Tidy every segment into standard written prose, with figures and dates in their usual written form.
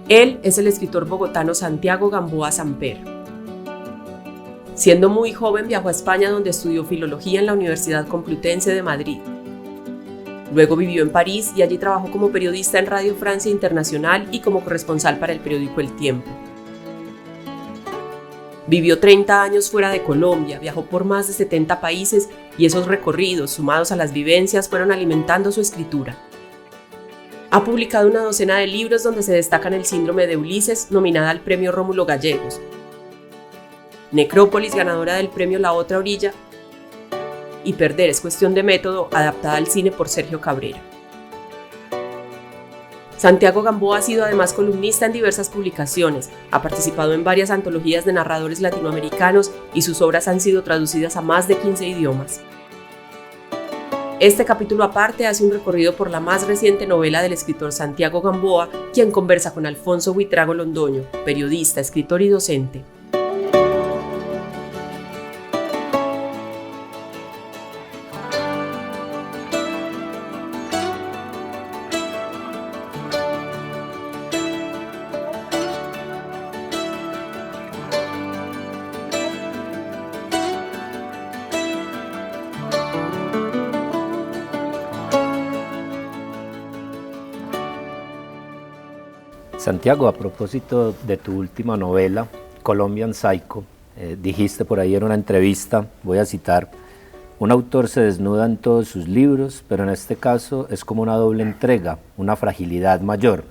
Él es el escritor bogotano Santiago Gamboa Samper. Siendo muy joven viajó a España, donde estudió filología en la Universidad Complutense de Madrid. Luego vivió en París y allí trabajó como periodista en Radio Francia Internacional y como corresponsal para el periódico El Tiempo. Vivió 30 años fuera de Colombia, viajó por más de 70 países y esos recorridos, sumados a las vivencias, fueron alimentando su escritura. Ha publicado una docena de libros donde se destacan El síndrome de Ulises, nominada al Premio Rómulo Gallegos, Necrópolis, ganadora del premio La Otra Orilla, y Perder es cuestión de método, adaptada al cine por Sergio Cabrera. Santiago Gamboa ha sido además columnista en diversas publicaciones, ha participado en varias antologías de narradores latinoamericanos y sus obras han sido traducidas a más de 15 idiomas. Este capítulo aparte hace un recorrido por la más reciente novela del escritor Santiago Gamboa, quien conversa con Alfonso Buitrago Londoño, periodista, escritor y docente. Santiago, a propósito de tu última novela, Colombian Psycho, dijiste por ahí en una entrevista, voy a citar, un autor se desnuda en todos sus libros, pero en este caso es como una doble entrega, una fragilidad mayor.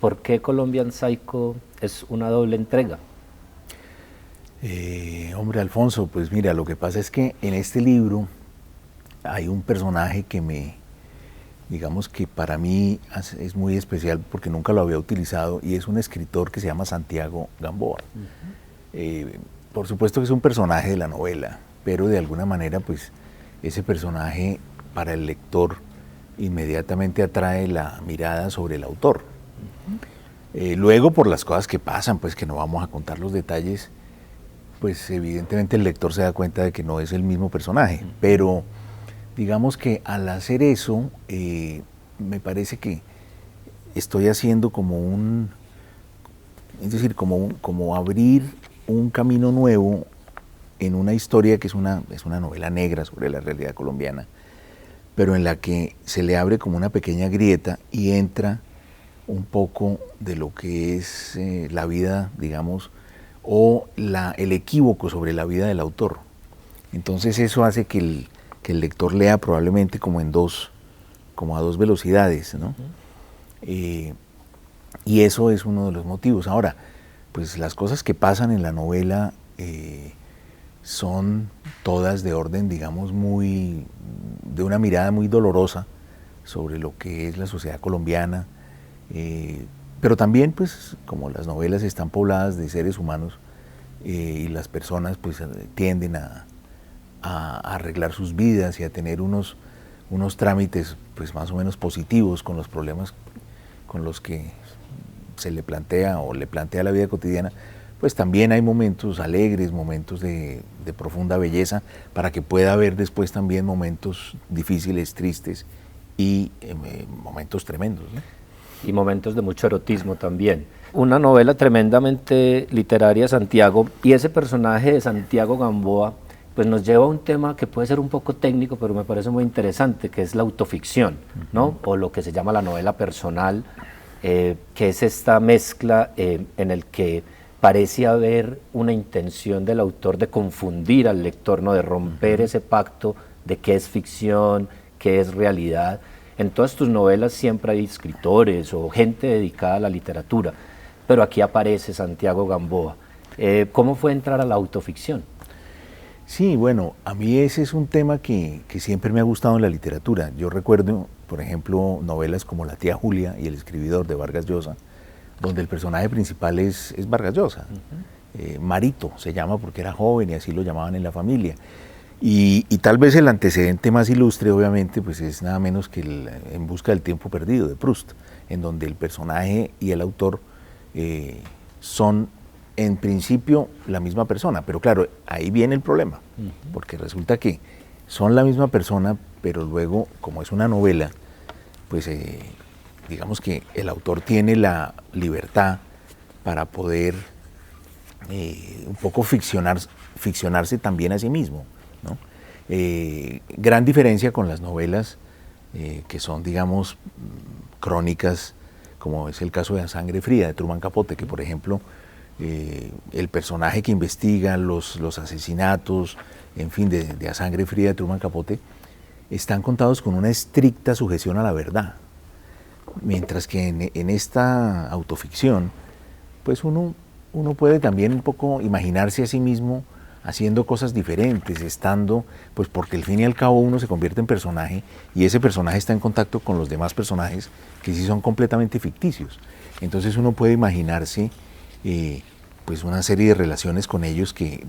¿Por qué Colombian Psycho es una doble entrega? Hombre, Alfonso, pues mira, lo que pasa es que en este libro hay un personaje que digamos que para mí es muy especial porque nunca lo había utilizado y es un escritor que se llama Santiago Gamboa. Por supuesto que es un personaje de la novela, pero de alguna manera pues ese personaje para el lector inmediatamente atrae la mirada sobre el autor. Luego por las cosas que pasan, pues que no vamos a contar los detalles, pues evidentemente el lector se da cuenta de que no es el mismo personaje, pero digamos que al hacer eso, me parece que estoy haciendo como como abrir un camino nuevo en una historia que es una novela negra sobre la realidad colombiana, pero en la que se le abre como una pequeña grieta y entra un poco de lo que es la vida, digamos, o el equívoco sobre la vida del autor. Entonces eso hace que el lector lea probablemente como a dos velocidades, ¿no? Y eso es uno de los motivos. Ahora, pues las cosas que pasan en la novela son todas de orden, digamos, de una mirada muy dolorosa sobre lo que es la sociedad colombiana, pero también, pues, como las novelas están pobladas de seres humanos y las personas, pues, tienden a arreglar sus vidas y a tener unos trámites pues más o menos positivos con los problemas con los que se le plantea o le plantea la vida cotidiana, pues también hay momentos alegres, momentos de profunda belleza, para que pueda haber después también momentos difíciles, tristes y momentos tremendos, ¿no? Y momentos de mucho erotismo también. Una novela tremendamente literaria, Santiago, y ese personaje de Santiago Gamboa pues nos lleva a un tema que puede ser un poco técnico, pero me parece muy interesante, que es la autoficción, ¿no? O lo que se llama la novela personal, que es esta mezcla en el que parece haber una intención del autor de confundir al lector, ¿no? De romper ese pacto de qué es ficción, qué es realidad. En todas tus novelas siempre hay escritores o gente dedicada a la literatura, pero aquí aparece Santiago Gamboa. ¿Cómo fue entrar a la autoficción? Sí, bueno, a mí ese es un tema que siempre me ha gustado en la literatura. Yo recuerdo, por ejemplo, novelas como La tía Julia y El escribidor de Vargas Llosa, donde el personaje principal es Vargas Llosa. Marito se llama porque era joven y así lo llamaban en la familia. Y tal vez el antecedente más ilustre, obviamente, pues es nada menos que En busca del tiempo perdido, de Proust, en donde el personaje y el autor son en principio la misma persona, pero claro, ahí viene el problema, porque resulta que son la misma persona, pero luego, como es una novela, pues digamos que el autor tiene la libertad para poder un poco ficcionarse también a sí mismo, ¿no? Gran diferencia con las novelas que son, digamos, crónicas, como es el caso de A Sangre Fría, de Truman Capote, que por ejemplo, el personaje que investiga los asesinatos, en fin, de A Sangre Fría de Truman Capote, están contados con una estricta sujeción a la verdad. Mientras que en esta autoficción, pues uno puede también un poco imaginarse a sí mismo haciendo cosas diferentes, estando, pues porque al fin y al cabo uno se convierte en personaje y ese personaje está en contacto con los demás personajes que sí son completamente ficticios. Entonces uno puede imaginarse pues una serie de relaciones con ellos que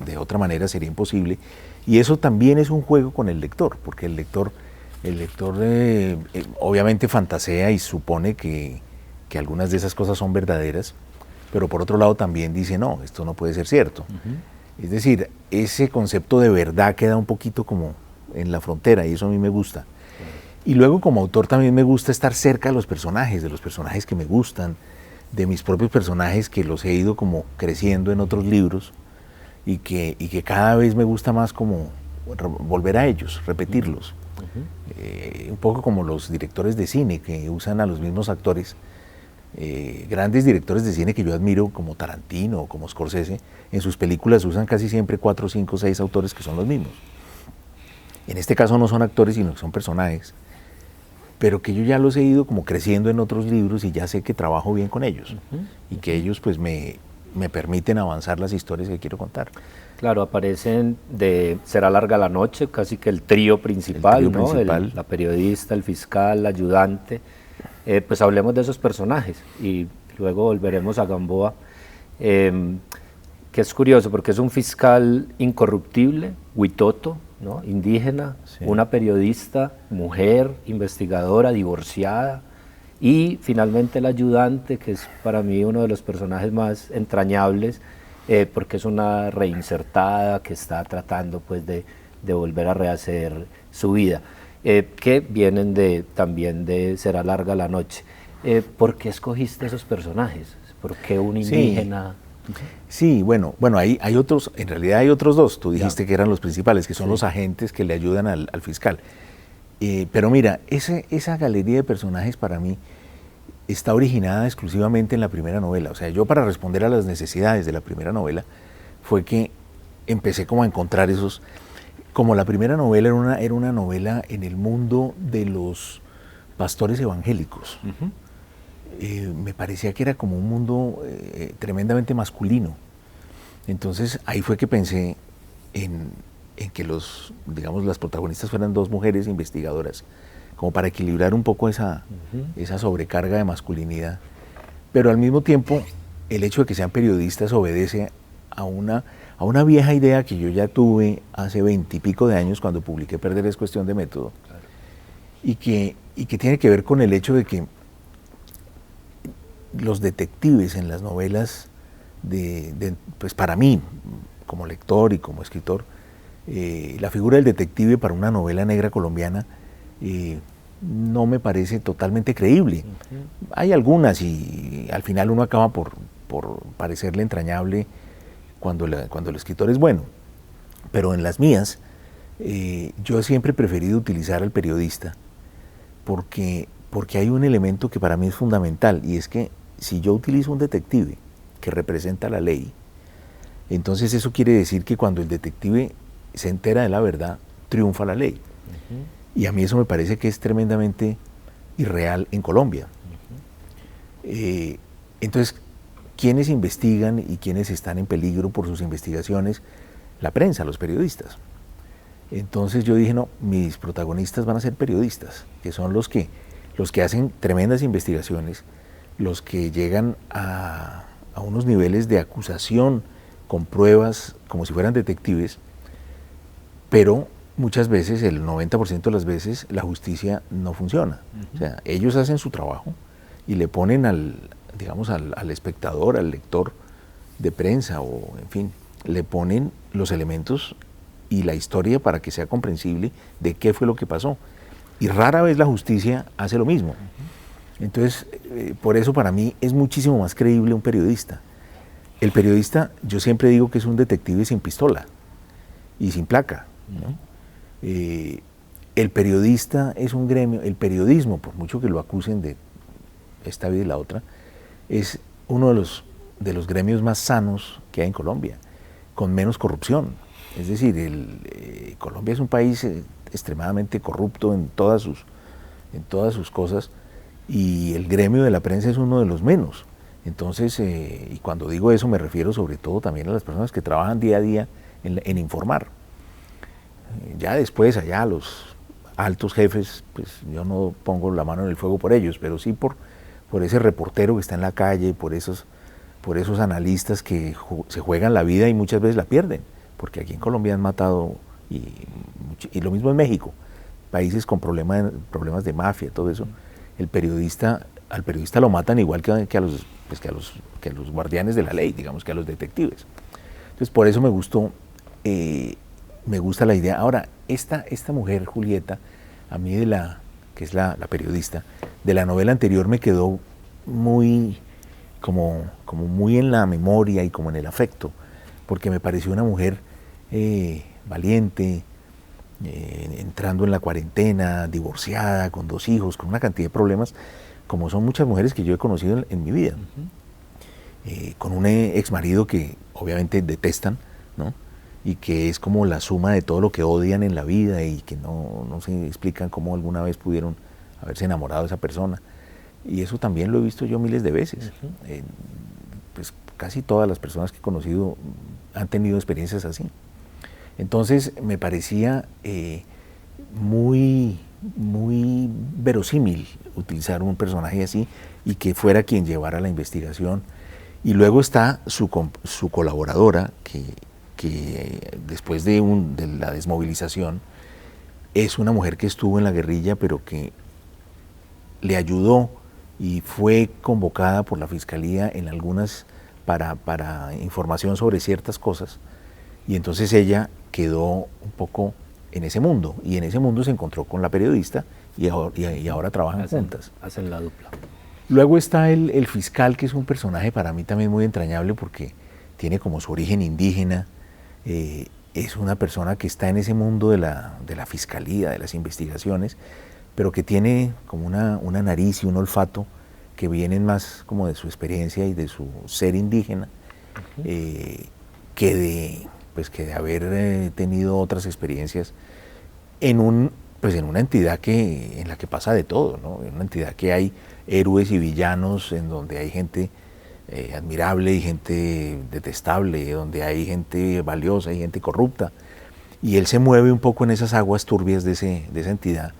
de otra manera sería imposible, y eso también es un juego con el lector, porque el lector obviamente fantasea y supone que algunas de esas cosas son verdaderas, pero por otro lado también dice, no, esto no puede ser cierto. Es decir, ese concepto de verdad queda un poquito como en la frontera, y eso a mí me gusta. Y luego como autor también me gusta estar cerca de los personajes que me gustan, de mis propios personajes que los he ido como creciendo en otros libros, y que cada vez me gusta más como volver a ellos, repetirlos. Un poco como los directores de cine que usan a los mismos actores. Grandes directores de cine que yo admiro, como Tarantino o como Scorsese, en sus películas usan casi siempre 4, 5, 6 autores que son los mismos. En este caso no son actores, sino que son personajes, pero que yo ya los he ido como creciendo en otros libros y ya sé que trabajo bien con ellos, y que ellos pues me permiten avanzar las historias que quiero contar. Claro, aparecen de Será larga la noche, casi que el trío principal, ¿no? La periodista, el fiscal, el ayudante. Pues hablemos de esos personajes y luego volveremos a Gamboa, que es curioso porque es un fiscal incorruptible, huitoto, ¿no? Indígena, sí. Una periodista, mujer, investigadora, divorciada, y finalmente el ayudante, que es para mí uno de los personajes más entrañables, porque es una reinsertada que está tratando pues de volver a rehacer su vida. Que vienen también de Será larga la noche. ¿Por qué escogiste esos personajes? ¿Por qué un indígena? Sí, bueno, hay otros, en realidad hay otros dos, tú dijiste que eran los principales, que son los agentes que le ayudan al fiscal. Pero mira, esa galería de personajes para mí está originada exclusivamente en la primera novela. O sea, yo para responder a las necesidades de la primera novela fue que empecé como a encontrar esos. Como la primera novela era una novela en el mundo de los pastores evangélicos. Me parecía que era como un mundo tremendamente masculino. Entonces ahí fue que pensé en que las protagonistas fueran dos mujeres investigadoras, como para equilibrar un poco esa sobrecarga de masculinidad. Pero al mismo tiempo, el hecho de que sean periodistas obedece a una vieja idea que yo ya tuve hace 20 y pico de años cuando publiqué Perder es cuestión de método, claro. y que tiene que ver con el hecho de que los detectives en las novelas, pues para mí, como lector y como escritor, la figura del detective para una novela negra colombiana no me parece totalmente creíble. Hay algunas y al final uno acaba por parecerle entrañable cuando el escritor es bueno, pero en las mías yo siempre he preferido utilizar al periodista porque hay un elemento que para mí es fundamental, y es que si yo utilizo un detective que representa la ley, entonces eso quiere decir que cuando el detective se entera de la verdad, triunfa la ley. Y a mí eso me parece que es tremendamente irreal en Colombia. Entonces, ¿quiénes investigan y quiénes están en peligro por sus investigaciones? La prensa, los periodistas. Entonces yo dije, no, mis protagonistas van a ser periodistas, que son los que hacen tremendas investigaciones, los que llegan a unos niveles de acusación con pruebas como si fueran detectives, pero muchas veces, el 90% de las veces, la justicia no funciona. O sea, ellos hacen su trabajo y le ponen al espectador, al lector de prensa o, en fin, le ponen los elementos y la historia para que sea comprensible de qué fue lo que pasó. Y rara vez la justicia hace lo mismo. Entonces, por eso para mí es muchísimo más creíble un periodista. El periodista, yo siempre digo que es un detective sin pistola y sin placa, ¿no? El periodista es un gremio, el periodismo, por mucho que lo acusen de esta vida y la otra, es uno de los gremios más sanos que hay en Colombia, con menos corrupción. Es decir, Colombia es un país extremadamente corrupto en todas sus cosas, y el gremio de la prensa es uno de los menos. Entonces, y cuando digo eso me refiero sobre todo también a las personas que trabajan día a día en informar. Ya después allá los altos jefes, pues yo no pongo la mano en el fuego por ellos, pero sí por ese reportero que está en la calle, por esos analistas que se juegan la vida y muchas veces la pierden, porque aquí en Colombia han matado, y lo mismo en México, países con problemas de mafia, todo eso. Al periodista lo matan igual que a los guardianes de la ley, digamos, que a los detectives. Entonces por eso me gusta la idea. Ahora, esta mujer, Julieta, a mí que es la periodista, de la novela anterior me quedó muy, como muy en la memoria y como en el afecto, porque me pareció una mujer valiente, entrando en la cuarentena, divorciada, con 2 hijos, con una cantidad de problemas, como son muchas mujeres que yo he conocido en mi vida. Con un ex marido que obviamente detestan, ¿no? Y que es como la suma de todo lo que odian en la vida y que no se explican cómo alguna vez pudieron haberse enamorado de esa persona. Y eso también lo he visto yo miles de veces. Pues casi todas las personas que he conocido han tenido experiencias así. Entonces me parecía muy verosímil utilizar un personaje así y que fuera quien llevara la investigación. Y luego está su colaboradora, que después de la desmovilización es una mujer que estuvo en la guerrilla, pero que le ayudó y fue convocada por la Fiscalía en algunas para información sobre ciertas cosas, y entonces ella quedó un poco en ese mundo, y en ese mundo se encontró con la periodista y ahora trabajan juntas. Hacen la dupla. Luego está el fiscal, que es un personaje para mí también muy entrañable porque tiene como su origen indígena, es una persona que está en ese mundo de la fiscalía, de las investigaciones, pero que tiene como una nariz y un olfato que vienen más como de su experiencia y de su ser indígena, que de haber tenido otras experiencias en una entidad en la que pasa de todo, ¿no? En una entidad que hay héroes y villanos, en donde hay gente admirable y gente detestable, donde hay gente valiosa y gente corrupta. Y él se mueve un poco en esas aguas turbias de esa entidad,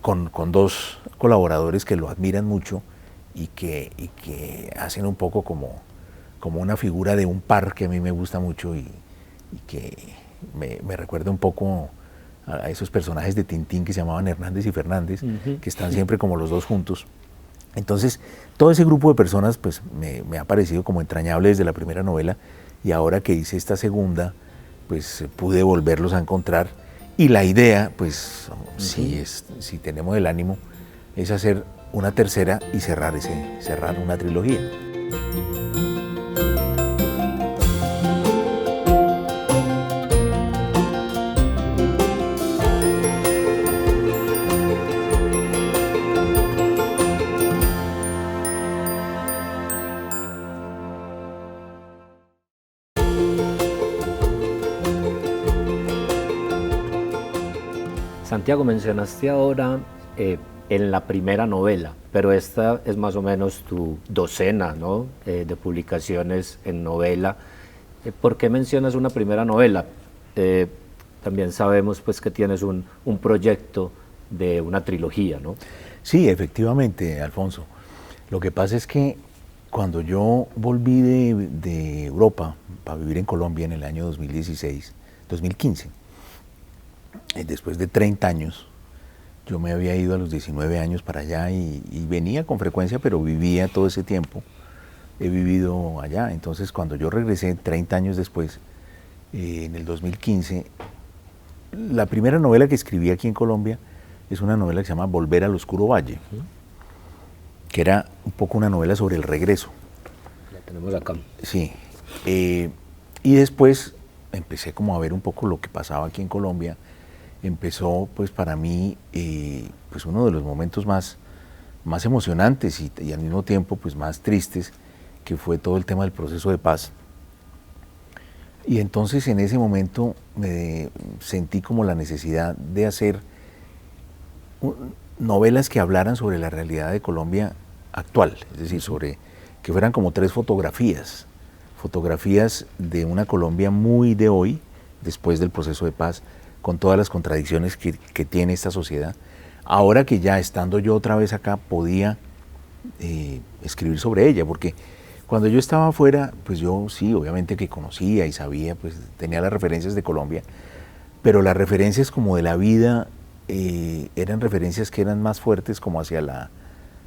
con 2 colaboradores que lo admiran mucho y que hacen un poco como una figura de un par que a mí me gusta mucho y que me recuerda un poco a esos personajes de Tintín que se llamaban Hernández y Fernández, que están siempre como los 2 juntos. Entonces, todo ese grupo de personas pues me ha parecido como entrañable desde la primera novela, y ahora que hice esta segunda, pues pude volverlos a encontrar, y la idea, pues si tenemos el ánimo, es hacer una tercera y cerrar una trilogía. Santiago, mencionaste ahora en la primera novela, pero esta es más o menos tu docena, ¿no? De publicaciones en novela. ¿Por qué mencionas una primera novela? También sabemos pues que tienes un proyecto de una trilogía, ¿no? Sí, efectivamente, Alfonso. Lo que pasa es que cuando yo volví de Europa para vivir en Colombia en el año 2015, después de 30 años, yo me había ido a los 19 años para allá y venía con frecuencia, pero vivía todo ese tiempo, he vivido allá. Entonces cuando yo regresé 30 años después, en el 2015, la primera novela que escribí aquí en Colombia es una novela que se llama Volver al Oscuro Valle. que era un poco una novela sobre el regreso. La tenemos acá. Sí. Y después empecé como a ver un poco lo que pasaba aquí en Colombia. Empezó pues para mí pues uno de los momentos más emocionantes y al mismo tiempo pues más tristes, que fue todo el tema del proceso de paz. Y entonces en ese momento me sentí como la necesidad de hacer novelas que hablaran sobre la realidad de Colombia actual, es decir, que fueran como 3 fotografías de una Colombia muy de hoy, después del proceso de paz, con todas las contradicciones que tiene esta sociedad. Ahora que ya estando yo otra vez acá podía escribir sobre ella, porque cuando yo estaba afuera, pues yo sí, obviamente que conocía y sabía, pues tenía las referencias de Colombia, pero las referencias como de la vida eran referencias que eran más fuertes como hacia la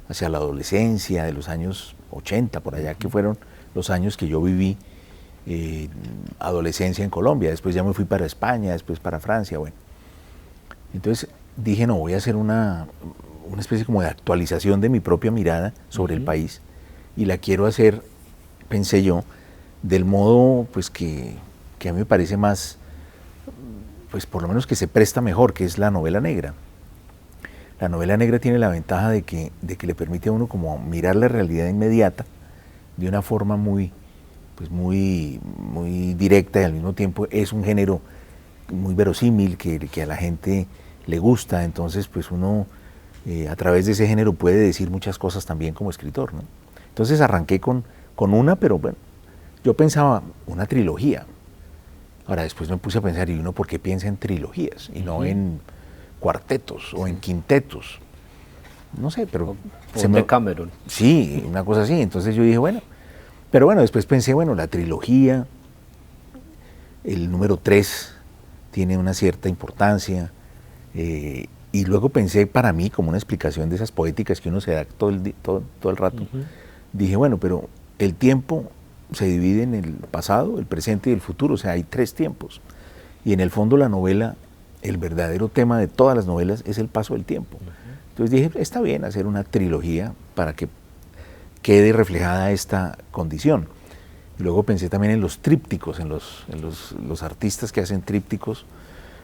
adolescencia de los años 80, por allá, que fueron los años que yo viví adolescencia en Colombia. Después ya me fui para España, después para Francia, bueno. Entonces dije, no, voy a hacer una especie como de actualización de mi propia mirada sobre el país, y la quiero hacer, pensé yo, del modo pues que a mí me parece más, pues por lo menos que se presta mejor, que es la novela negra. La novela negra tiene la ventaja de que le permite a uno como mirar la realidad inmediata de una forma muy directa, y al mismo tiempo es un género muy verosímil que a la gente le gusta. Entonces pues uno a través de ese género puede decir muchas cosas también como escritor, ¿no? Entonces arranqué con una, pero bueno, yo pensaba una trilogía. Ahora después me puse a pensar, ¿y uno por qué piensa en trilogías y no en cuartetos o en quintetos? No sé, pero... Decameron. Sí, una cosa así. Entonces yo dije, bueno, pero bueno, después pensé, bueno, la trilogía, el número 3 tiene una cierta importancia, y luego pensé para mí como una explicación de esas poéticas que uno se da todo el rato. Dije, bueno, pero el tiempo se divide en el pasado, el presente y el futuro, o sea, hay 3 tiempos. Y en el fondo la novela, el verdadero tema de todas las novelas es el paso del tiempo. Entonces dije, está bien hacer una trilogía para que quede reflejada esta condición. Y luego pensé también en los trípticos, en los artistas que hacen trípticos,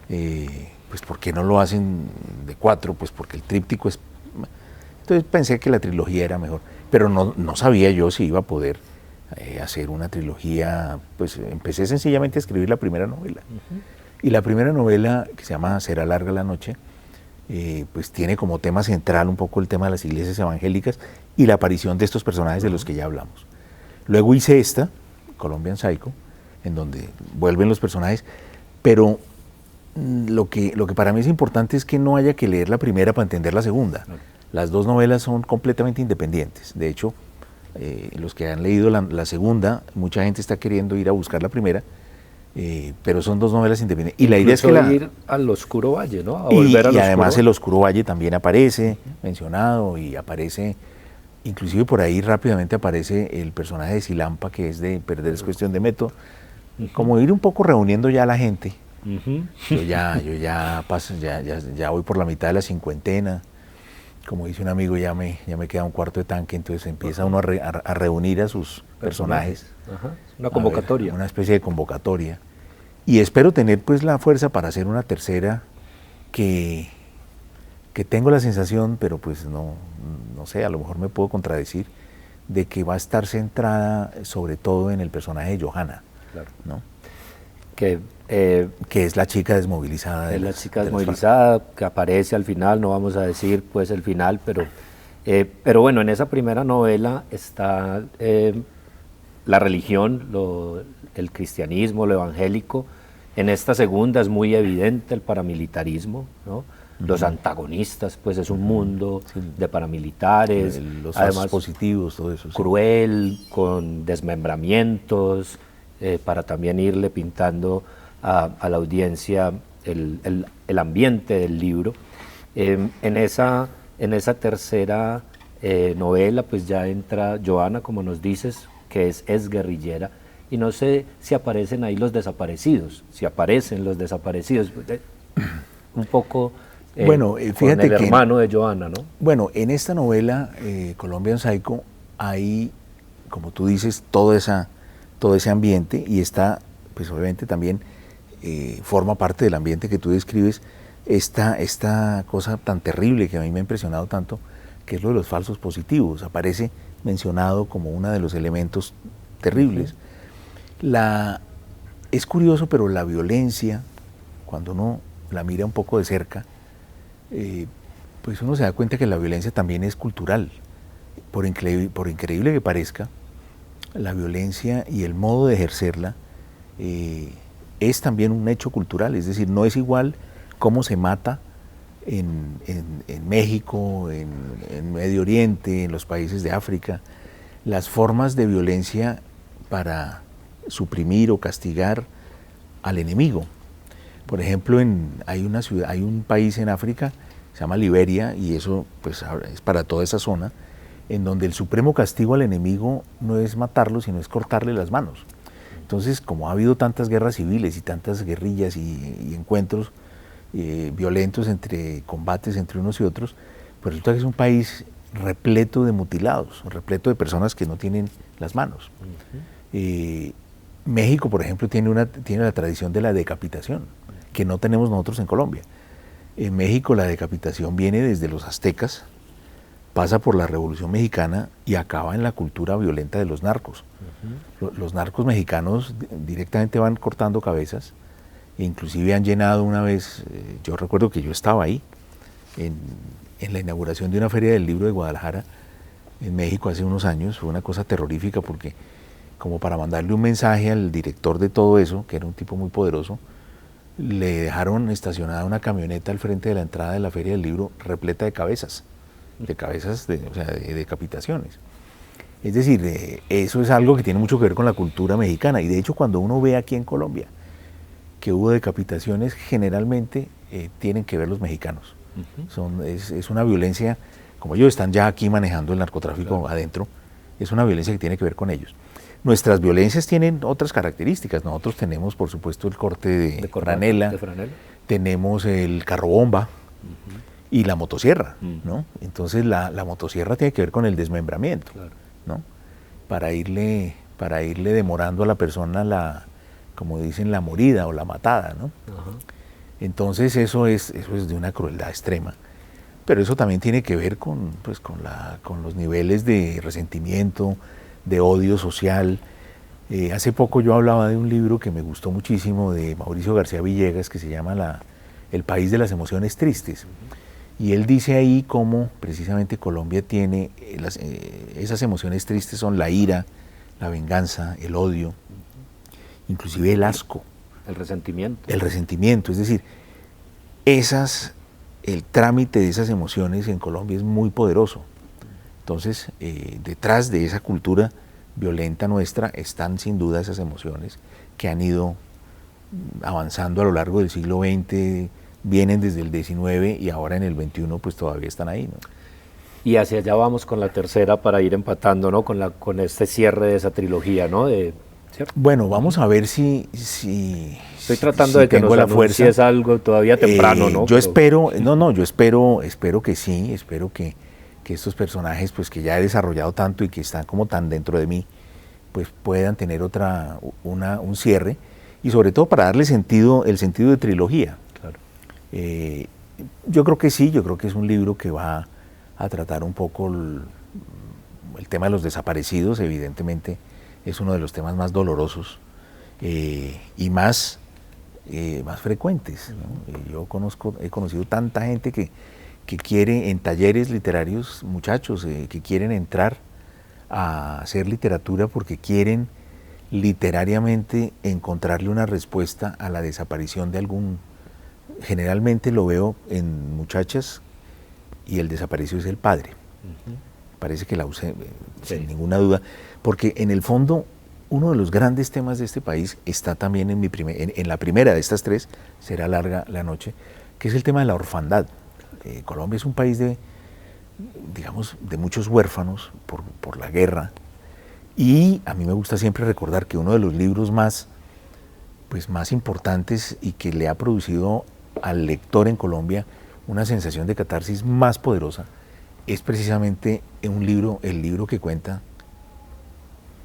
pues ¿por qué no lo hacen de 4? Pues porque el tríptico es... Entonces pensé que la trilogía era mejor, pero no sabía yo si iba a poder hacer una trilogía. Pues empecé sencillamente a escribir la primera novela. Y la primera novela, que se llama Será larga la noche, pues tiene como tema central un poco el tema de las iglesias evangélicas y la aparición de estos personajes de los que ya hablamos. Luego hice esta, Colombian Psycho, en donde vuelven los personajes, pero lo que para mí es importante es que no haya que leer la primera para entender la segunda. Las 2 novelas son completamente independientes. De hecho, los que han leído la segunda, mucha gente está queriendo ir a buscar la primera, pero son 2 novelas independientes. Y la idea es que ir al Oscuro Valle, ¿no? A volver al y además Oscuro. el Oscuro Valle también aparece mencionado, y aparece, inclusive por ahí rápidamente aparece el personaje de Silampa, que es de Perder es cuestión de método. Como ir un poco reuniendo ya a la gente. Yo ya paso, ya voy por la mitad de la cincuentena. Como dice un amigo, ya me queda un cuarto de tanque, entonces empieza uno a reunir a sus personajes. Una convocatoria. Una especie de convocatoria. Y espero tener pues la fuerza para hacer una tercera que tengo la sensación, pero pues no sé, a lo mejor me puedo contradecir, de que va a estar centrada sobre todo en el personaje de Johanna, Claro. ¿no? Que es la chica desmovilizada. es la chica desmovilizada, que aparece al final, no vamos a decir pues el final, pero bueno, en esa primera novela está la religión, el cristianismo, lo evangélico. En esta segunda es muy evidente el paramilitarismo, ¿no? Los antagonistas, pues es un mundo de paramilitares, Los además positivos, todo eso. cruel, con desmembramientos, para también irle pintando a la audiencia el ambiente del libro. En esa tercera novela pues ya entra Johanna, como nos dices, que es guerrillera, y no sé si aparecen ahí los desaparecidos, si aparecen los desaparecidos. Un poco Bueno, fíjate con el hermano de Johanna, ¿no? Bueno, en esta novela, Colombian Psycho, hay, como tú dices, todo ese ambiente, y está, pues obviamente también forma parte del ambiente que tú describes, esta cosa tan terrible que a mí me ha impresionado tanto, que es lo de los falsos positivos. Aparece mencionado como uno de los elementos terribles. Es curioso, pero la violencia, cuando uno la mira un poco de cerca, pues uno se da cuenta que la violencia también es cultural. Por increíble que parezca, la violencia y el modo de ejercerla es también un hecho cultural. Es decir, no es igual cómo se mata en México, en Medio Oriente, en los países de África. Las formas de violencia para suprimir o castigar al enemigo. Por ejemplo, hay un país en África, se llama Liberia, y eso pues es para toda esa zona, en donde el supremo castigo al enemigo no es matarlo, sino es cortarle las manos. Entonces, como ha habido tantas guerras civiles y tantas guerrillas y encuentros violentos combates entre unos y otros, pues resulta que es un país repleto de mutilados, repleto de personas que no tienen las manos. México, por ejemplo, tiene la tradición de la decapitación, que no tenemos nosotros en Colombia. En México la decapitación viene desde los aztecas, pasa por la Revolución Mexicana y acaba en la cultura violenta de los narcos. Los narcos mexicanos directamente van cortando cabezas, e inclusive han llenado una vez, yo recuerdo que yo estaba ahí, en la inauguración de una feria del libro de Guadalajara, en México hace unos años. Fue una cosa terrorífica porque, como para mandarle un mensaje al director de todo eso, que era un tipo muy poderoso, le dejaron estacionada una camioneta al frente de la entrada de la feria del libro repleta de cabezas, o sea, de decapitaciones. Es decir, eso es algo que tiene mucho que ver con la cultura mexicana, y de hecho cuando uno ve aquí en Colombia que hubo decapitaciones, generalmente tienen que ver los mexicanos. Es una violencia, como ellos están ya aquí manejando el narcotráfico adentro, es una violencia que tiene que ver con ellos. Nuestras violencias tienen otras características. Nosotros tenemos, por supuesto, el corte de franela, tenemos el carrobomba y la motosierra, ¿no? Entonces la motosierra tiene que ver con el desmembramiento, ¿no? Para irle demorando a la persona como dicen, la morida o la matada, ¿no? Entonces eso es de una crueldad extrema. Pero eso también tiene que ver con los niveles de resentimiento, de odio social. Hace poco yo hablaba de un libro que me gustó muchísimo, de Mauricio García Villegas, que se llama El país de las emociones tristes. Y él dice ahí cómo precisamente Colombia tiene, esas emociones tristes son la ira, la venganza, el odio, inclusive el asco. El resentimiento. El resentimiento, es decir, el trámite de esas emociones en Colombia es muy poderoso. Entonces, detrás de esa cultura violenta nuestra están sin duda esas emociones que han ido avanzando a lo largo del siglo XX, vienen desde el XIX y ahora en el XXI pues todavía están ahí, ¿no? Y hacia allá vamos con la tercera para ir empatando, ¿no? Con este cierre de esa trilogía, ¿no? ¿Cierto? Bueno, vamos a ver si estoy tratando de que nos anuncies algo todavía temprano, ¿no? Yo espero que sí, espero que estos personajes, pues que ya he desarrollado tanto y que están como tan dentro de mí, pues puedan tener un cierre, y sobre todo para darle el sentido de trilogía. Claro. Yo creo que sí, yo creo que es un libro que va a tratar un poco el tema de los desaparecidos. Evidentemente es uno de los temas más dolorosos y más frecuentes, ¿no? Yo he conocido tanta gente que quiere, en talleres literarios, muchachos que quieren entrar a hacer literatura porque quieren literariamente encontrarle una respuesta a la desaparición de generalmente lo veo en muchachas, y el desaparecido es el padre. Parece que sin ninguna duda, porque en el fondo uno de los grandes temas de este país está también en la primera de estas tres, Será larga la noche, que es el tema de la orfandad. Colombia es un país de muchos huérfanos por la guerra, y a mí me gusta siempre recordar que uno de los libros más importantes y que le ha producido al lector en Colombia una sensación de catarsis más poderosa es precisamente el libro que cuenta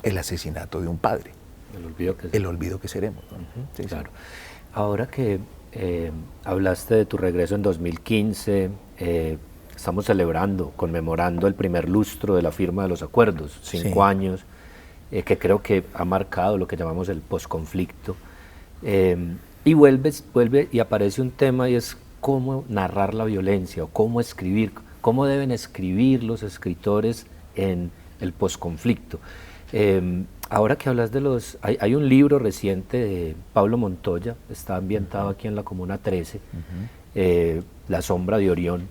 el asesinato de un padre. El olvido que seremos, ¿no? Sí, claro. Ahora que hablaste de tu regreso en 2015, estamos conmemorando el primer lustro de la firma de los acuerdos, 5 años, que creo que ha marcado lo que llamamos el posconflicto. Y vuelve y aparece un tema, y es cómo narrar la violencia o cómo escribir, cómo deben escribir los escritores en el posconflicto. Ahora que hablas hay un libro reciente de Pablo Montoya, está ambientado aquí en la Comuna 13, La sombra de Orión,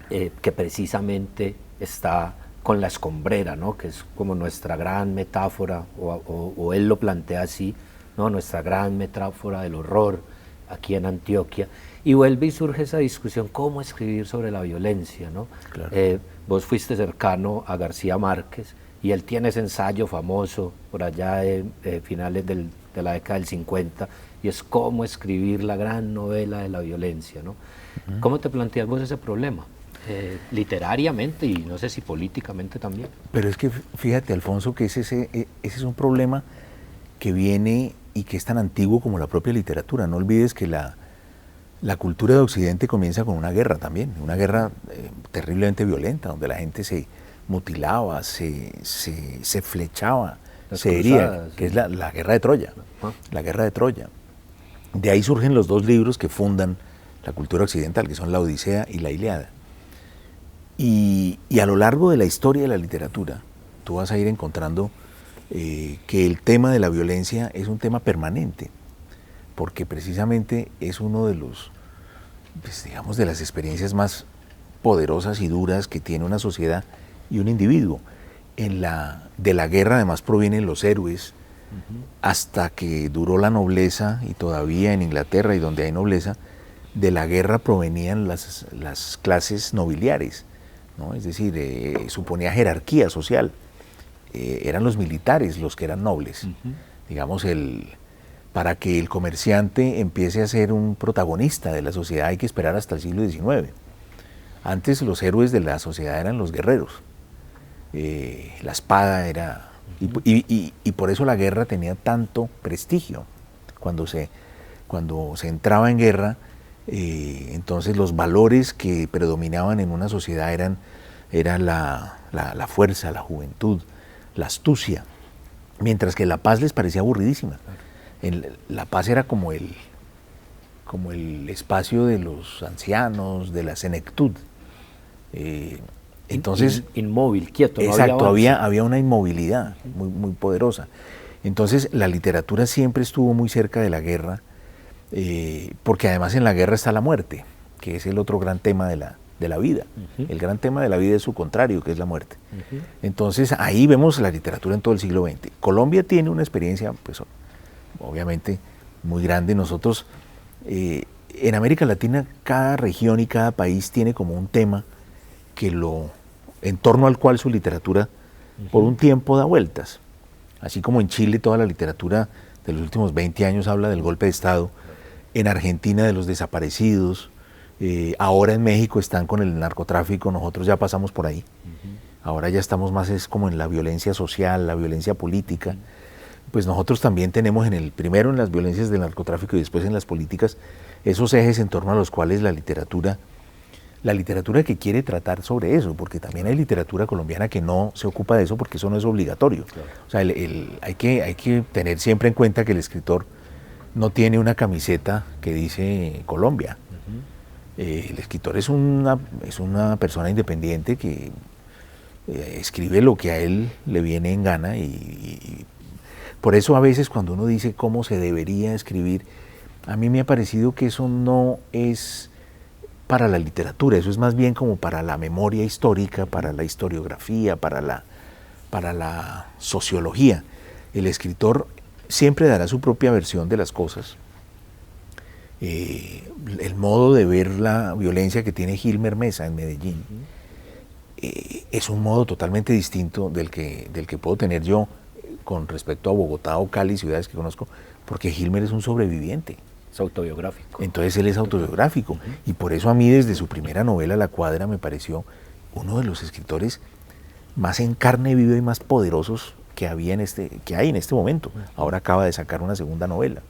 que precisamente está con la escombrera, ¿no? Que es como nuestra gran metáfora, o él lo plantea así, ¿no? Nuestra gran metáfora del horror aquí en Antioquia, y vuelve y surge esa discusión, ¿cómo escribir sobre la violencia, ¿no? Claro. Vos fuiste cercano a García Márquez, y él tiene ese ensayo famoso por allá de finales de la década del 50, y es cómo escribir la gran novela de la violencia, ¿no? ¿Cómo te planteas vos ese problema? Literariamente y no sé si políticamente también. Pero es que fíjate, Alfonso, que ese es un problema que viene y que es tan antiguo como la propia literatura. No olvides que la cultura de Occidente comienza con una guerra también, una guerra terriblemente violenta, donde la gente se mutilaba, se flechaba, se hería, que es la guerra de Troya, la guerra de Troya. De ahí surgen los 2 libros que fundan la cultura occidental, que son la Odisea y la Ilíada. Y a lo largo de la historia de la literatura, tú vas a ir encontrando que el tema de la violencia es un tema permanente, porque precisamente es uno de los, pues, digamos, de las experiencias más poderosas y duras que tiene una sociedad y un individuo. De la guerra además provienen los héroes, hasta que duró la nobleza, y todavía en Inglaterra y donde hay nobleza, de la guerra provenían las clases nobiliares, ¿no? Es decir, suponía jerarquía social. Eran los militares los que eran nobles. Digamos, para que el comerciante empiece a ser un protagonista de la sociedad hay que esperar hasta el siglo XIX. Antes los héroes de la sociedad eran los guerreros. La espada era... Y por eso la guerra tenía tanto prestigio. Cuando se entraba en guerra, entonces los valores que predominaban en una sociedad eran la fuerza, la juventud, la astucia, mientras que la paz les parecía aburridísima. La paz era como el espacio de los ancianos, de la senectud. Entonces, inmóvil, quieto. Exacto, no había una inmovilidad muy, muy poderosa. Entonces la literatura siempre estuvo muy cerca de la guerra, porque además en la guerra está la muerte, que es el otro gran tema de la vida. El gran tema de la vida es su contrario, que es la muerte. Entonces ahí vemos la literatura en todo el siglo XX. Colombia tiene una experiencia, pues obviamente, muy grande. Nosotros, en América Latina, cada región y cada país tiene como un tema en torno al cual su literatura por un tiempo da vueltas. Así como en Chile toda la literatura de los últimos 20 años habla del golpe de Estado, en Argentina de los desaparecidos, ahora en México están con el narcotráfico, nosotros ya pasamos por ahí. Ahora ya estamos más es como en la violencia social, la violencia política. Pues nosotros también tenemos primero en las violencias del narcotráfico y después en las políticas, esos ejes en torno a los cuales la literatura que quiere tratar sobre eso, porque también hay literatura colombiana que no se ocupa de eso porque eso no es obligatorio. Claro. O sea, hay que tener siempre en cuenta que el escritor no tiene una camiseta que dice Colombia. El escritor es una persona independiente que escribe lo que a él le viene en gana y por eso a veces cuando uno dice cómo se debería escribir, a mí me ha parecido que eso no es para la literatura, eso es más bien como para la memoria histórica, para la historiografía, para la sociología. El escritor siempre dará su propia versión de las cosas. El modo de ver la violencia que tiene Gilmer Mesa en Medellín es un modo totalmente distinto del que puedo tener yo con respecto a Bogotá o Cali, ciudades que conozco, porque Gilmer es un sobreviviente. Es autobiográfico. Entonces él es autobiográfico. Y por eso a mí desde su primera novela, La Cuadra, me pareció uno de los escritores más en carne viva y más poderosos que hay en este momento. Ahora acaba de sacar una segunda novela.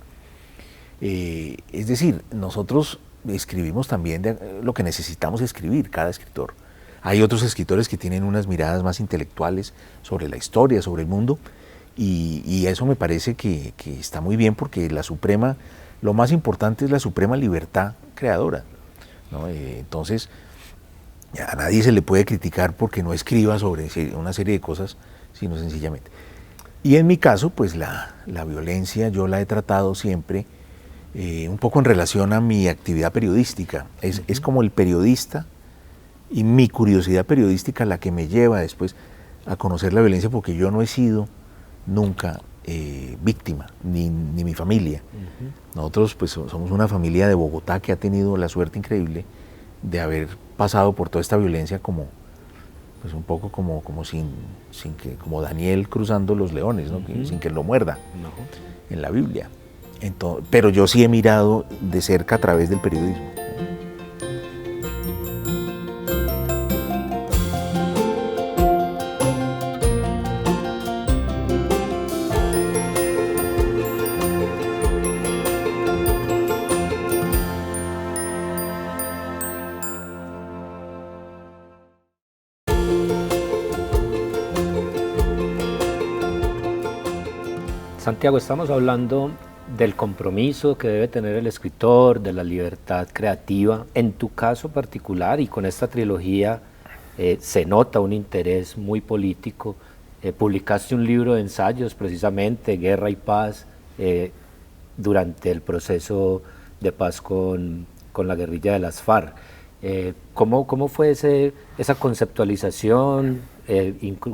Es decir, nosotros escribimos también lo que necesitamos escribir, cada escritor. Hay otros escritores que tienen unas miradas más intelectuales sobre la historia, sobre el mundo, y eso me parece que está muy bien, porque lo más importante es la suprema libertad creadora, ¿no? Entonces, a nadie se le puede criticar porque no escriba sobre una serie de cosas, sino sencillamente. Y en mi caso, pues la violencia yo la he tratado siempre un poco en relación a mi actividad periodística. Es como el periodista y mi curiosidad periodística la que me lleva después a conocer la violencia, porque yo no he sido nunca víctima, ni mi familia. Nosotros pues somos una familia de Bogotá que ha tenido la suerte increíble de haber pasado por toda esta violencia como pues un poco como como Daniel cruzando los leones, ¿no? Sin que lo muerda, en la Biblia. Pero yo sí he mirado de cerca a través del periodismo. Santiago, estamos hablando del compromiso que debe tener el escritor, de la libertad creativa. En tu caso particular y con esta trilogía se nota un interés muy político. Publicaste un libro de ensayos precisamente, Guerra y Paz, durante el proceso de paz con la guerrilla de las FARC. ¿Cómo fue esa conceptualización,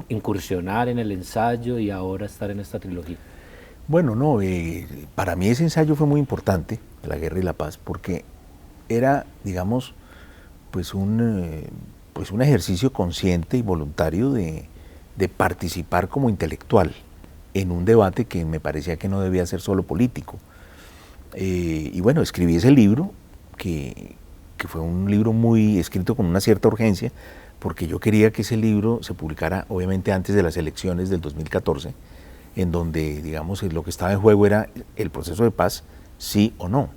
incursionar en el ensayo y ahora estar en esta trilogía? Bueno, no, para mí ese ensayo fue muy importante, La Guerra y la Paz, porque era, digamos, pues un ejercicio consciente y voluntario de participar como intelectual en un debate que me parecía que no debía ser solo político. Y bueno, escribí ese libro, que fue un libro muy escrito con una cierta urgencia, porque yo quería que ese libro se publicara obviamente antes de las elecciones del 2014, en donde, digamos, lo que estaba en juego era el proceso de paz, sí o no.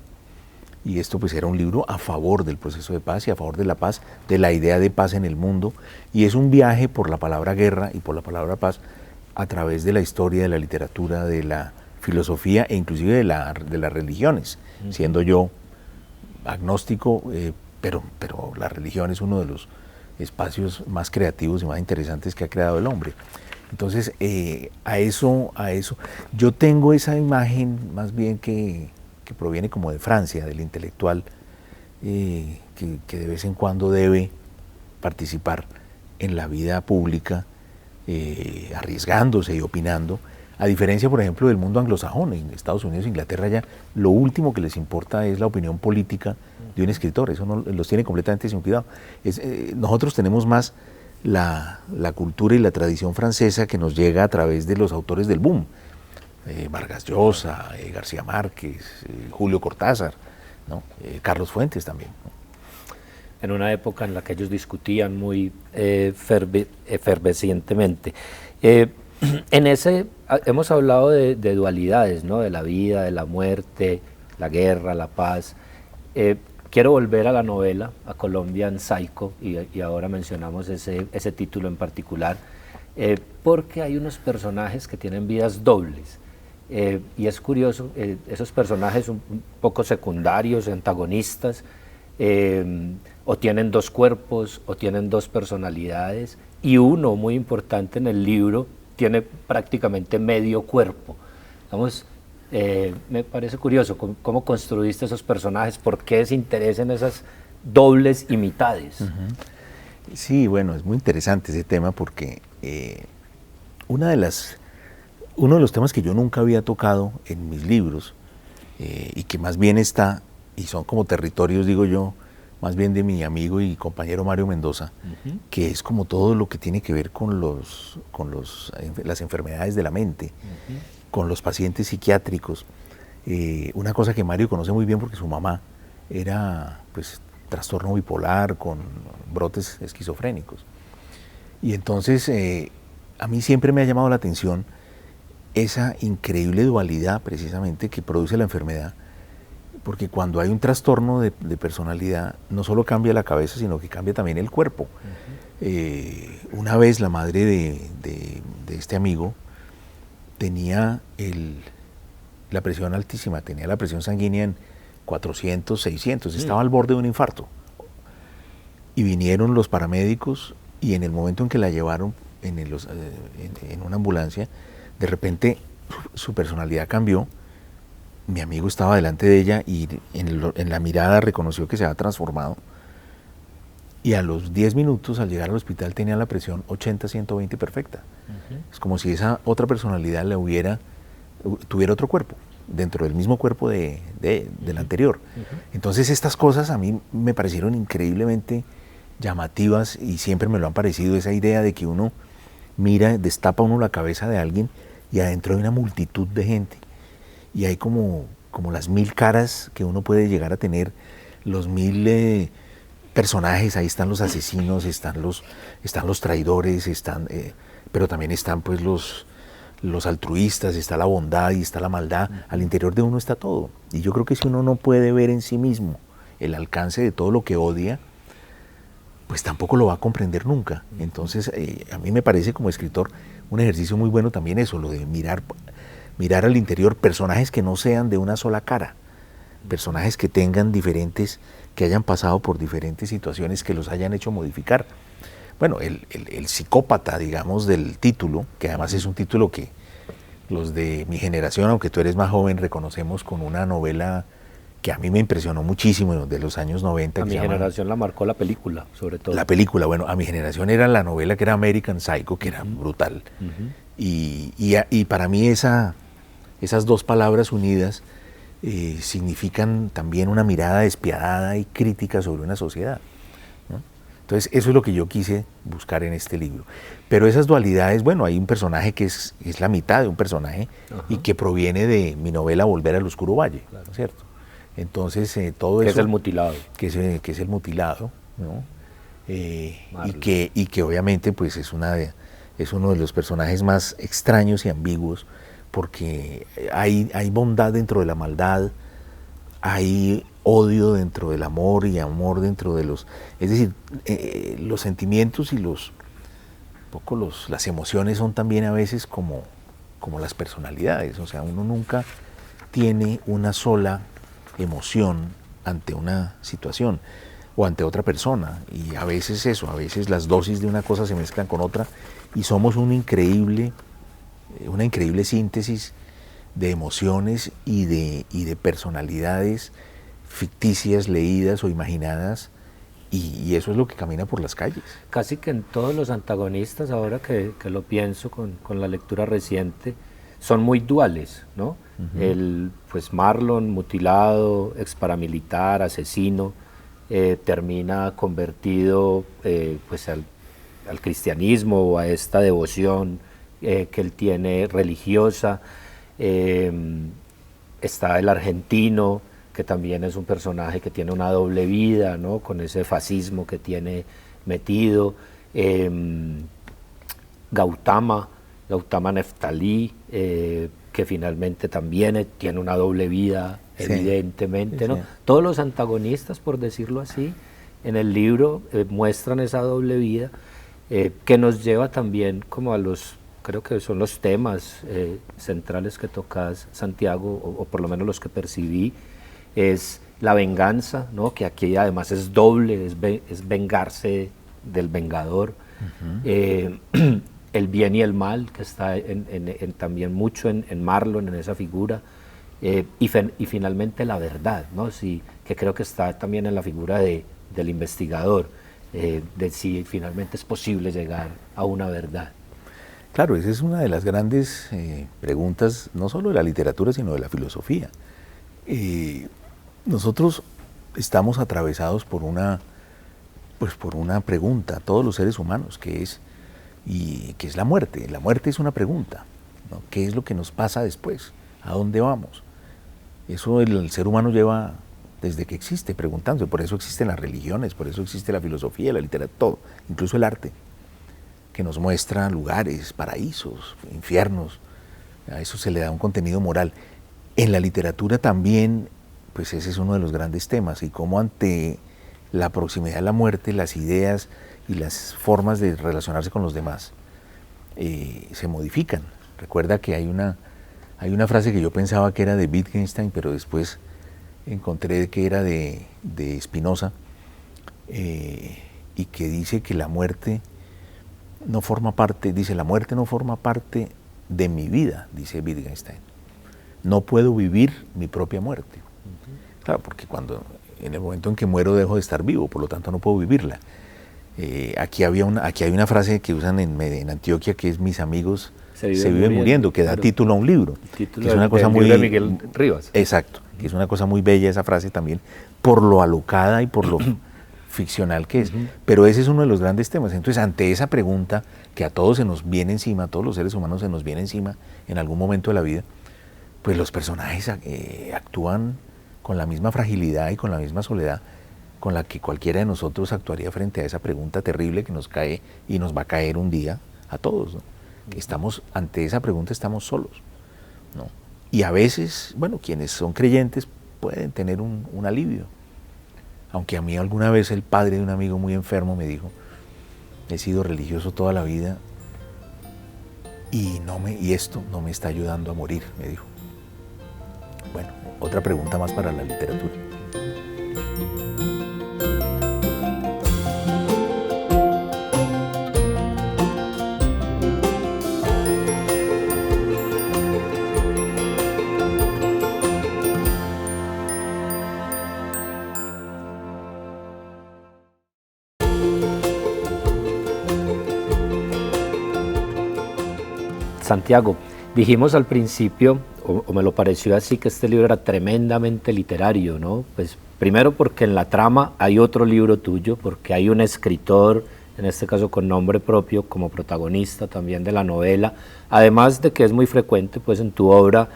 Y esto pues era un libro a favor del proceso de paz y a favor de la paz, de la idea de paz en el mundo, y es un viaje por la palabra guerra y por la palabra paz a través de la historia, de la literatura, de la filosofía e inclusive de las religiones, siendo yo agnóstico, pero la religión es uno de los espacios más creativos y más interesantes que ha creado el hombre. Entonces, a eso, yo tengo esa imagen más bien que proviene como de Francia, del intelectual que de vez en cuando debe participar en la vida pública, arriesgándose y opinando, a diferencia, por ejemplo, del mundo anglosajón. En Estados Unidos e Inglaterra ya lo último que les importa es la opinión política de un escritor, eso no, los tiene completamente sin cuidado. Nosotros tenemos más la cultura y la tradición francesa que nos llega a través de los autores del boom, Vargas Llosa, García Márquez, Julio Cortázar, ¿no? Carlos Fuentes también, ¿no? En una época en la que ellos discutían muy efervescientemente. Hemos hablado de dualidades, ¿no? De la vida, de la muerte, la guerra, la paz. Quiero volver a la novela, a Colombian Psycho, y ahora mencionamos ese título en particular, porque hay unos personajes que tienen vidas dobles. Y es curioso, esos personajes un poco secundarios, antagonistas, o tienen dos cuerpos, o tienen dos personalidades, y uno, muy importante en el libro, tiene prácticamente medio cuerpo. Vamos, me parece curioso cómo construiste esos personajes, por qué ese interés en esas dobles y mitades. Sí, bueno, es muy interesante ese tema porque uno de los temas que yo nunca había tocado en mis libros y que más bien está, y son como territorios, digo yo, más bien de mi amigo y compañero Mario Mendoza, que es como todo lo que tiene que ver con las enfermedades de la mente, con los pacientes psiquiátricos. Una cosa que Mario conoce muy bien porque su mamá era pues trastorno bipolar con brotes esquizofrénicos. Y entonces a mí siempre me ha llamado la atención esa increíble dualidad precisamente que produce la enfermedad, porque cuando hay un trastorno de personalidad no solo cambia la cabeza, sino que cambia también el cuerpo. Una vez la madre de este amigo tenía la presión altísima, tenía la presión sanguínea en 400, 600, estaba al borde de un infarto. Y vinieron los paramédicos y en el momento en que la llevaron en una ambulancia, de repente su personalidad cambió. Mi amigo estaba delante de ella y en la mirada reconoció que se había transformado. Y a los 10 minutos, al llegar al hospital, tenía la presión 80-120 perfecta. Es como si esa otra personalidad tuviera otro cuerpo, dentro del mismo cuerpo del anterior. Entonces estas cosas a mí me parecieron increíblemente llamativas y siempre me lo han parecido, esa idea de que uno mira, destapa uno la cabeza de alguien y adentro hay una multitud de gente. Y hay como las 1000 caras que uno puede llegar a tener, los 1000 personajes, ahí están los asesinos, están los traidores, pero también están pues los altruistas, está la bondad y está la maldad, al interior de uno está todo. Y yo creo que si uno no puede ver en sí mismo el alcance de todo lo que odia, pues tampoco lo va a comprender nunca. Entonces a mí me parece como escritor un ejercicio muy bueno también eso, lo de mirar al interior personajes que no sean de una sola cara, personajes que tengan que hayan pasado por diferentes situaciones que los hayan hecho modificar. Bueno, el psicópata, digamos, del título, que además es un título que los de mi generación, aunque tú eres más joven, reconocemos con una novela que a mí me impresionó muchísimo, de los años 90. A mi generación la marcó la película, sobre todo. La película, bueno, a mi generación era la novela que era American Psycho, que era brutal. Y para mí esas dos palabras unidas significan también una mirada despiadada y crítica sobre una sociedad, ¿no? Entonces eso es lo que yo quise buscar en este libro. Pero esas dualidades, bueno, hay un personaje que es la mitad de un personaje y que proviene de mi novela Volver al Oscuro Valle, claro, ¿cierto? Entonces todo eso... Que es el mutilado. Que es el mutilado, ¿no? Y que obviamente pues es uno de los personajes más extraños y ambiguos, porque hay bondad dentro de la maldad, hay odio dentro del amor y amor dentro de los... Es decir, los sentimientos y las emociones son también a veces como las personalidades. O sea, uno nunca tiene una sola emoción ante una situación o ante otra persona. Y a veces a veces las dosis de una cosa se mezclan con otra y somos una increíble síntesis de emociones y de personalidades ficticias, leídas o imaginadas, y eso es lo que camina por las calles. Casi que en todos los antagonistas, ahora que lo pienso con la lectura reciente, son muy duales, ¿no? Pues Marlon, mutilado, ex paramilitar, asesino, termina convertido pues al cristianismo o a esta devoción que él tiene religiosa. Está el argentino, que también es un personaje que tiene una doble vida, ¿no? Con ese fascismo que tiene metido. Gautama Neftalí, que finalmente también tiene una doble vida, sí, evidentemente, ¿no? Sí. Todos los antagonistas, por decirlo así, en el libro muestran esa doble vida, que nos lleva también como a creo que son los temas centrales que tocas, Santiago, o por lo menos los que percibí, es la venganza, ¿no? Que aquí además es doble, es vengarse del vengador, el bien y el mal, que está también mucho en Marlon, en esa figura, y finalmente la verdad, ¿no? Sí, que creo que está también en la figura del investigador, de si finalmente es posible llegar a una verdad. Claro, esa es una de las grandes preguntas, no solo de la literatura, sino de la filosofía. Nosotros estamos atravesados por una pregunta, todos los seres humanos, que es la muerte. La muerte es una pregunta, ¿no? ¿Qué es lo que nos pasa después? ¿A dónde vamos? Eso el ser humano lleva desde que existe preguntándose. Por eso existen las religiones, por eso existe la filosofía, la literatura, todo, incluso el arte, que nos muestra lugares, paraísos, infiernos. A eso se le da un contenido moral. En la literatura también, pues ese es uno de los grandes temas, y cómo ante la proximidad de la muerte, las ideas y las formas de relacionarse con los demás se modifican. Recuerda que hay una frase que yo pensaba que era de Wittgenstein, pero después encontré que era de Spinoza, y que dice que la muerte no forma parte, dice, la muerte no forma parte de mi vida, dice Wittgenstein. No puedo vivir mi propia muerte. Claro, porque en el momento en que muero dejo de estar vivo, por lo tanto no puedo vivirla. Aquí hay una frase que usan en Antioquia, que es mis amigos se viven muriendo, que da claro, título a un libro. Que es una cosa muy de Miguel Rivas. Exacto, que es una cosa muy bella esa frase también, por lo alocada y por lo ficcional que es. Pero ese es uno de los grandes temas. Entonces, ante esa pregunta que a todos se nos viene encima, a todos los seres humanos se nos viene encima en algún momento de la vida, pues los personajes actúan con la misma fragilidad y con la misma soledad con la que cualquiera de nosotros actuaría frente a esa pregunta terrible que nos cae y nos va a caer un día a todos, ¿no? Que estamos ante esa pregunta, estamos solos, ¿no? Y a veces, bueno, quienes son creyentes pueden tener un alivio. Aunque a mí alguna vez el padre de un amigo muy enfermo me dijo, he sido religioso toda la vida y esto no me está ayudando a morir, me dijo. Bueno, otra pregunta más para la literatura. Santiago, dijimos al principio, o me lo pareció así, que este libro era tremendamente literario, ¿no? Pues primero porque en la trama hay otro libro tuyo, porque hay un escritor, en este caso con nombre propio, como protagonista también de la novela, además de que es muy frecuente pues en tu obra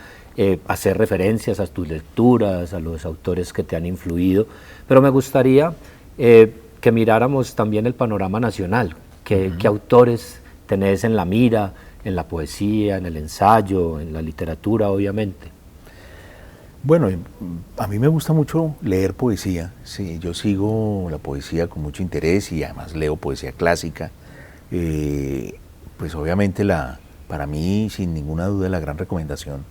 hacer referencias a tus lecturas, a los autores que te han influido, pero me gustaría que miráramos también el panorama nacional, qué autores tenés en la mira, en la poesía, en el ensayo, en la literatura, obviamente. Bueno, a mí me gusta mucho leer poesía. Sí, yo sigo la poesía con mucho interés y además leo poesía clásica. Pues obviamente para mí, sin ninguna duda, la gran recomendación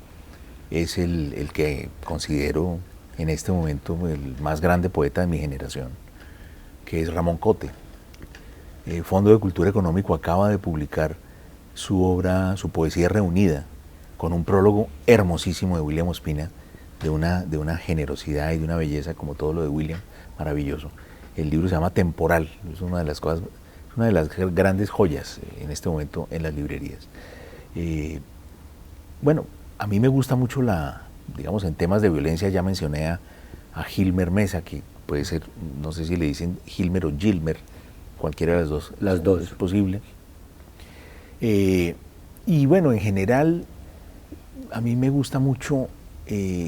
es el que considero en este momento el más grande poeta de mi generación, que es Ramón Cote. El Fondo de Cultura Económico acaba de publicar su obra, su poesía reunida, con un prólogo hermosísimo de William Ospina, de una generosidad y de una belleza como todo lo de William, maravilloso. El libro se llama Temporal, es una de las cosas, una de las grandes joyas en este momento en las librerías. Bueno, a mí me gusta mucho digamos, en temas de violencia ya mencioné a Gilmer Mesa, que puede ser, no sé si le dicen Gilmer o Gilmer, cualquiera de las dos. Las dos. Es posible. Y bueno, en general, a mí me gusta mucho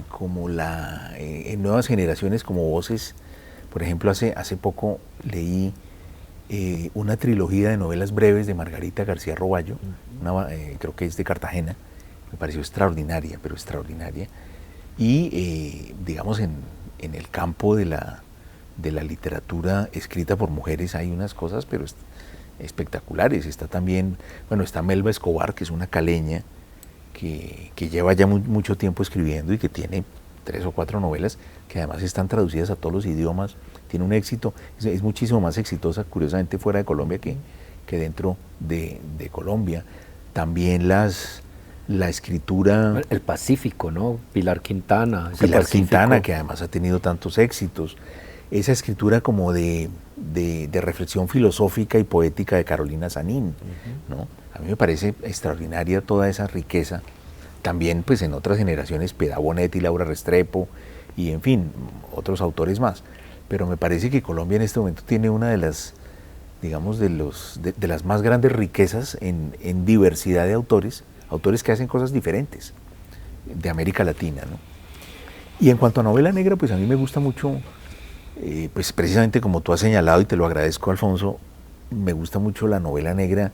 como en nuevas generaciones como voces. Por ejemplo, hace poco leí una trilogía de novelas breves de Margarita García Roballo, creo que es de Cartagena, me pareció extraordinaria, pero extraordinaria. Y digamos, en el campo de la literatura escrita por mujeres hay unas cosas, pero espectaculares. Está también, bueno, está Melba Escobar, que es una caleña que lleva ya mucho tiempo escribiendo y que tiene 3 o 4 novelas que además están traducidas a todos los idiomas. Tiene un éxito, es muchísimo más exitosa, curiosamente, fuera de Colombia que dentro de Colombia. También la escritura... El Pacífico, ¿no? Pilar Quintana. Pilar Quintana, que además ha tenido tantos éxitos. Esa escritura como de reflexión filosófica y poética de Carolina Sanín, ¿no? A mí me parece extraordinaria toda esa riqueza. También pues en otras generaciones, Piedad Bonet y Laura Restrepo, y en fin, otros autores más. Pero me parece que Colombia en este momento tiene una de las, digamos, de las más grandes riquezas en diversidad de autores que hacen cosas diferentes, de América Latina, ¿no? Y en cuanto a novela negra, pues a mí me gusta mucho, pues precisamente como tú has señalado, y te lo agradezco, Alfonso, me gusta mucho la novela negra,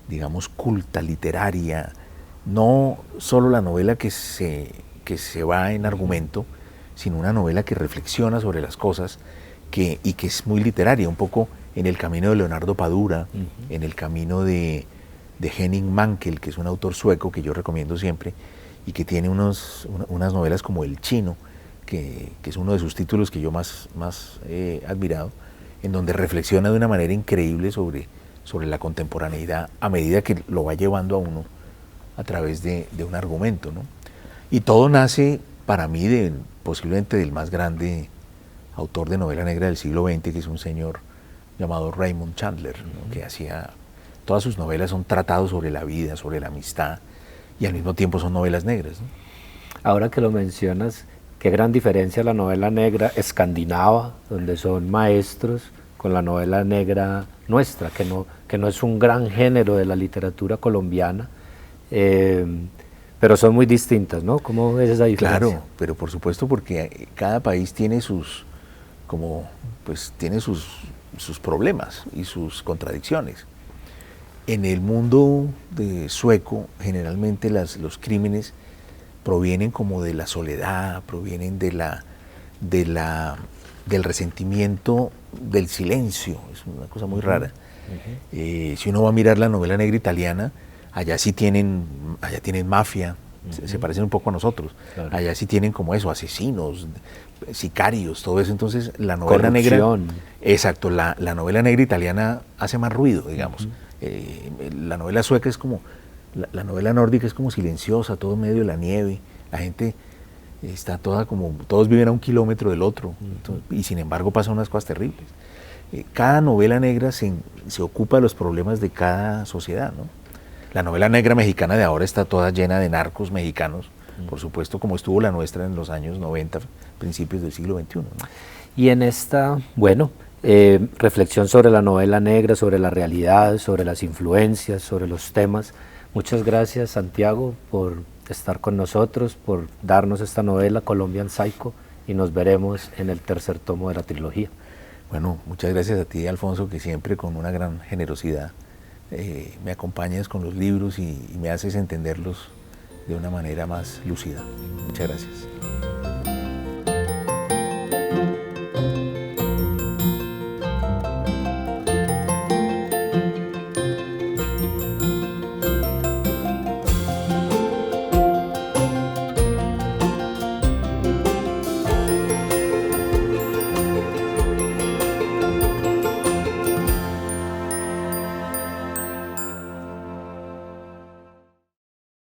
digamos, culta, literaria, no solo la novela que se va en argumento, sino una novela que reflexiona sobre las cosas y que es muy literaria, un poco en el camino de Leonardo Padura, en el camino de Henning Mankell, que es un autor sueco que yo recomiendo siempre, y que tiene unas novelas como El Chino, que es uno de sus títulos que yo más he admirado, en donde reflexiona de una manera increíble sobre la contemporaneidad a medida que lo va llevando a uno a través de un argumento, ¿no? Y todo nace, para mí, posiblemente del más grande autor de novela negra del siglo XX, que es un señor llamado Raymond Chandler, ¿no? Que hacía, todas sus novelas son tratados sobre la vida, sobre la amistad, y al mismo tiempo son novelas negras, ¿no? Ahora que lo mencionas, qué gran diferencia la novela negra escandinava, donde son maestros, con la novela negra nuestra, que no es un gran género de la literatura colombiana, pero son muy distintas, ¿no? ¿Cómo ves esa diferencia? Claro, pero por supuesto, porque cada país tiene sus problemas y sus contradicciones. En el mundo sueco, generalmente los crímenes provienen como de la soledad, provienen del resentimiento, del silencio, es una cosa muy rara. Si uno va a mirar la novela negra italiana, allá tienen mafia, se parecen un poco a nosotros. Claro. Allá sí tienen como eso, asesinos, sicarios, todo eso. Entonces la novela corrupción. Negra, exacto, la novela negra italiana hace más ruido, digamos. La novela sueca es como, la novela nórdica es como silenciosa, todo en medio de la nieve, la gente está toda como, todos viven a 1 kilómetro del otro, y sin embargo pasan unas cosas terribles. Cada novela negra se ocupa de los problemas de cada sociedad, ¿no? La novela negra mexicana de ahora está toda llena de narcos mexicanos, por supuesto, como estuvo la nuestra en los años 90, principios del siglo XXI, ¿no? Y en esta, reflexión sobre la novela negra, sobre la realidad, sobre las influencias, sobre los temas, muchas gracias, Santiago, por estar con nosotros, por darnos esta novela, Colombian Psycho, y nos veremos en el 3er tomo de la trilogía. Bueno, muchas gracias a ti, Alfonso, que siempre con una gran generosidad me acompañas con los libros y me haces entenderlos de una manera más lúcida. Muchas gracias.